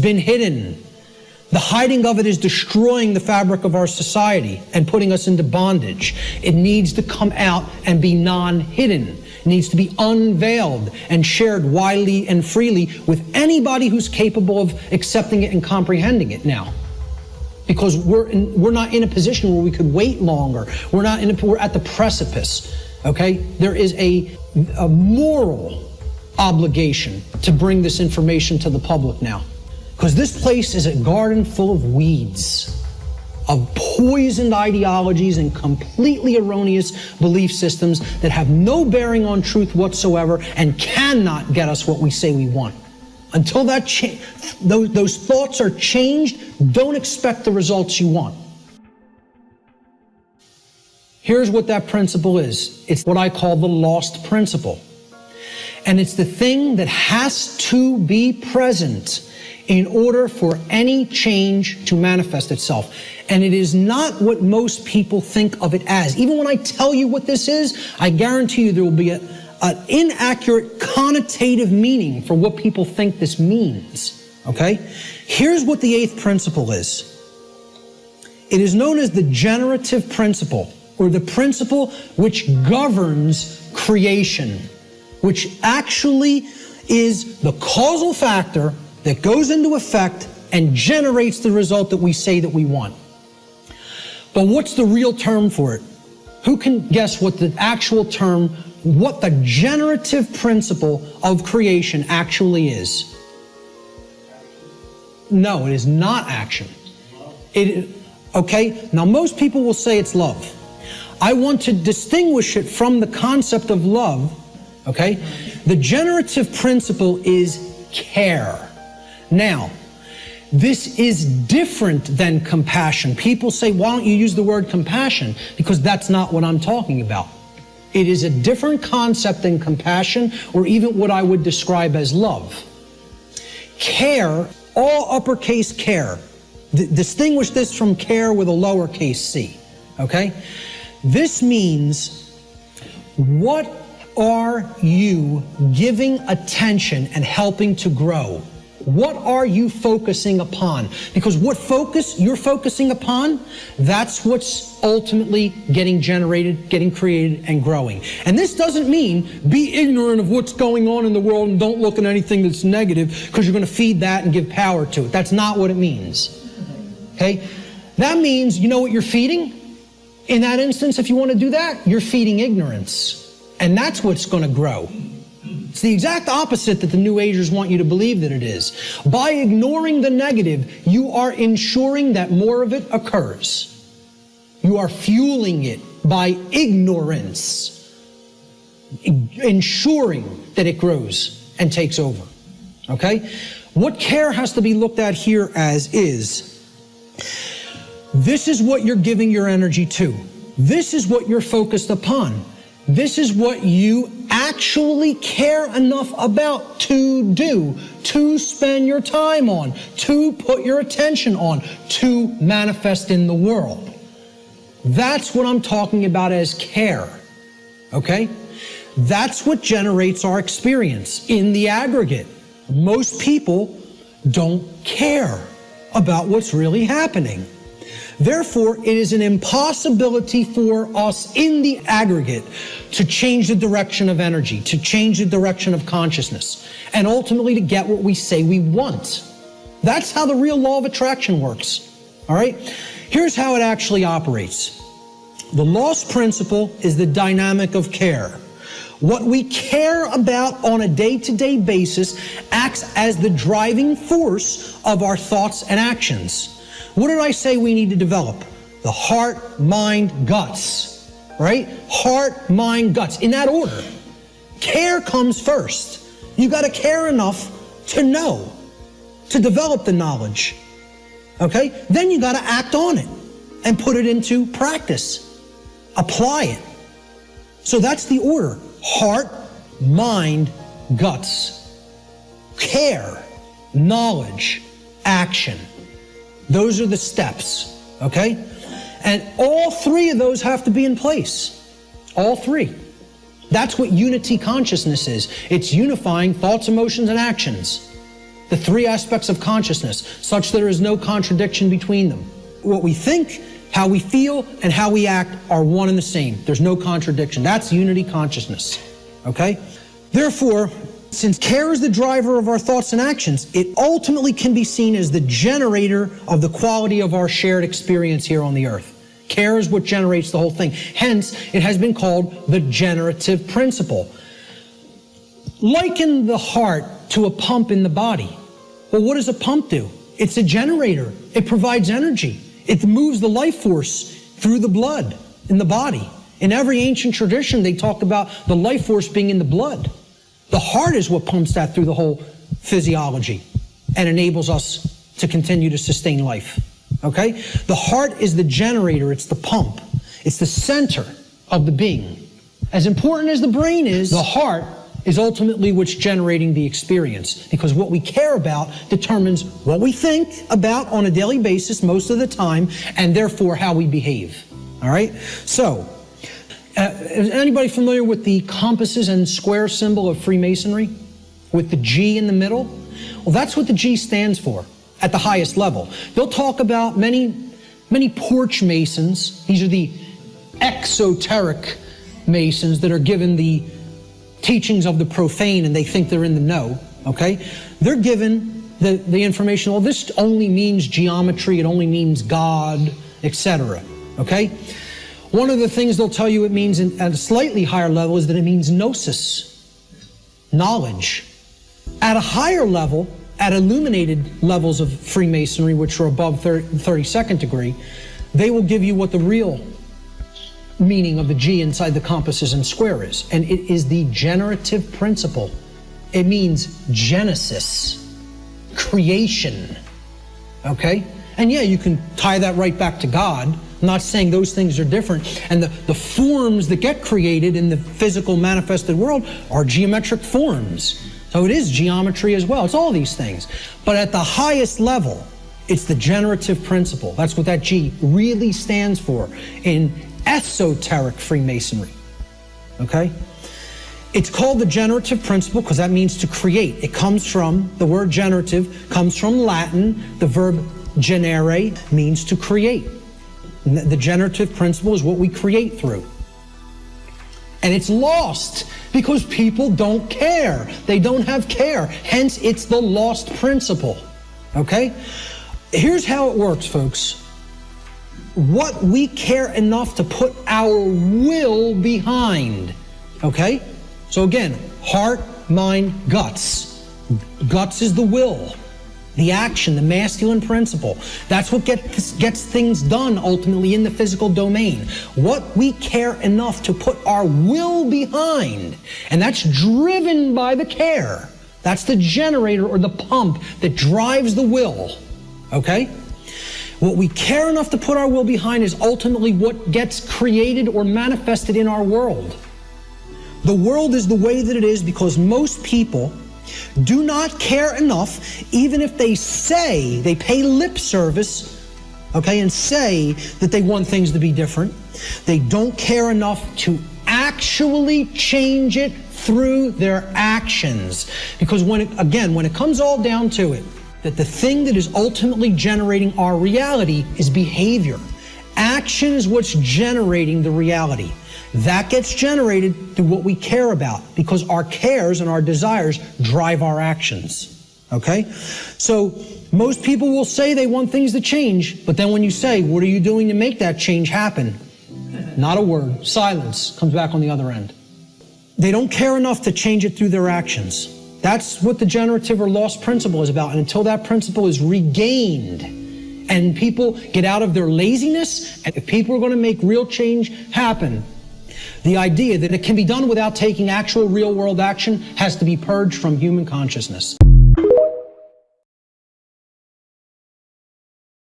been hidden. The hiding of it is destroying the fabric of our society and putting us into bondage. It needs to come out and be non-hidden. It needs to be unveiled and shared widely and freely with anybody who's capable of accepting it and comprehending it now. Because we're not in a position where we could wait longer. We're at the precipice, okay? There is a moral obligation to bring this information to the public now. Because this place is a garden full of weeds, of poisoned ideologies and completely erroneous belief systems that have no bearing on truth whatsoever and cannot get us what we say we want. Until those thoughts are changed, don't expect the results you want. Here's what that principle is. It's what I call the lost principle. And it's the thing that has to be present in order for any change to manifest itself. And it is not what most people think of it as. Even when I tell you what this is, I guarantee you there will be an inaccurate connotative meaning for what people think this means, okay? Here's what the eighth principle is. It is known as the generative principle, or the principle which governs creation, which actually is the causal factor that goes into effect and generates the result that we say that we want. But what's the real term for it? Who can guess what the actual term, what the generative principle of creation actually is? No, it is not action. Okay, now most people will say it's love. I want to distinguish it from the concept of love, okay? The generative principle is care. Now, this is different than compassion. People say, why don't you use the word compassion? Because that's not what I'm talking about. It is a different concept than compassion, or even what I would describe as love. Care, all uppercase care. Distinguish this from care with a lowercase c, okay? This means, what are you giving attention and helping to grow? What are you focusing upon? Because what you're focusing upon, that's what's ultimately getting generated, getting created, and growing. And this doesn't mean be ignorant of what's going on in the world and don't look at anything that's negative because you're going to feed that and give power to it. That's not what it means. Okay? That means, you know what you're feeding? In that instance, if you want to do that, you're feeding ignorance. And that's what's going to grow. It's the exact opposite that the New Agers want you to believe that it is. By ignoring the negative, you are ensuring that more of it occurs. You are fueling it by ignorance, ensuring that it grows and takes over. Okay? What care has to be looked at here as is, this is what you're giving your energy to. This is what you're focused upon. This is what you actually care enough about to do, to spend your time on, to put your attention on, to manifest in the world. That's what I'm talking about as care, okay? That's what generates our experience in the aggregate. Most people don't care about what's really happening. Therefore, it is an impossibility for us in the aggregate to change the direction of energy, to change the direction of consciousness, and ultimately to get what we say we want. That's how the real law of attraction works. All right? Here's how it actually operates. The lost principle is the dynamic of care. What we care about on a day-to-day basis acts as the driving force of our thoughts and actions. What did I say we need to develop? The heart, mind, guts, right? Heart, mind, guts, in that order. Care comes first. You got to care enough to know, to develop the knowledge, okay? Then you got to act on it and put it into practice, apply it. So that's the order. Heart, mind, guts. Care, knowledge, action. Those are the steps, okay? And all three of those have to be in place. All three. That's what unity consciousness is. It's unifying thoughts, emotions, and actions. the three aspects of consciousness, such that there is no contradiction between them. What we think, how we feel, and how we act are one and the same. There's no contradiction. That's unity consciousness, okay? Therefore, since care is the driver of our thoughts and actions, it ultimately can be seen as the generator of the quality of our shared experience here on the earth. Care is what generates the whole thing. Hence, it has been called the generative principle. Liken the heart to a pump in the body. Well, what does a pump do? It's a generator. It provides energy. It moves the life force through the blood in the body. In every ancient tradition, they talk about the life force being in the blood. The heart is what pumps that through the whole physiology and enables us to continue to sustain life. Okay? The heart is the generator, it's the pump. It's the center of the being. As important as the brain is, the heart is ultimately what's generating the experience, because what we care about determines what we think about on a daily basis most of the time, and therefore how we behave. All right? So, is anybody familiar with the compasses and square symbol of Freemasonry? With the G in the middle? Well, that's what the G stands for at the highest level. They'll talk about many porch masons. These are the exoteric masons that are given the teachings of the profane and they think they're in the know, okay? They're given the information, well, this only means geometry, it only means God, etc., okay? One of the things they'll tell you it means at a slightly higher level is that it means gnosis, knowledge. At a higher level, at illuminated levels of Freemasonry, which are above 32nd degree, they will give you what the real meaning of the G inside the compasses and square is. And it is the generative principle. It means genesis, creation, okay? And yeah, you can tie that right back to God. I'm not saying those things are different. And the forms that get created in the physical manifested world are geometric forms. So it is geometry as well. It's all these things. But at the highest level, it's the generative principle. That's what that G really stands for in esoteric Freemasonry. Okay? It's called the generative principle because that means to create. It comes from, the word generative comes from Latin. The verb generare means to create. And the generative principle is what we create through. And it's lost because people don't care. They don't have care. Hence, it's the lost principle. Okay? Here's how it works, folks. What we care enough to put our will behind. Okay? So again, heart, mind, guts. Guts is the will, the action, the masculine principle. That's what gets things done ultimately in the physical domain. What we care enough to put our will behind, and that's driven by the care. That's the generator or the pump that drives the will. Okay? What we care enough to put our will behind is ultimately what gets created or manifested in our world. The world is the way that it is because most people do not care enough, even if they say, they pay lip service, okay, and say that they want things to be different. They don't care enough to actually change it through their actions. Because when it comes all down to it, that the thing that is ultimately generating our reality is behavior. Action is what's generating the reality. That gets generated through what we care about because our cares and our desires drive our actions. Okay? So most people will say they want things to change, but then when you say, what are you doing to make that change happen? Not a word. Silence comes back on the other end. They don't care enough to change it through their actions. That's what the generative or lost principle is about. And until that principle is regained and people get out of their laziness, and if people are going to make real change happen, the idea that it can be done without taking actual real-world action has to be purged from human consciousness.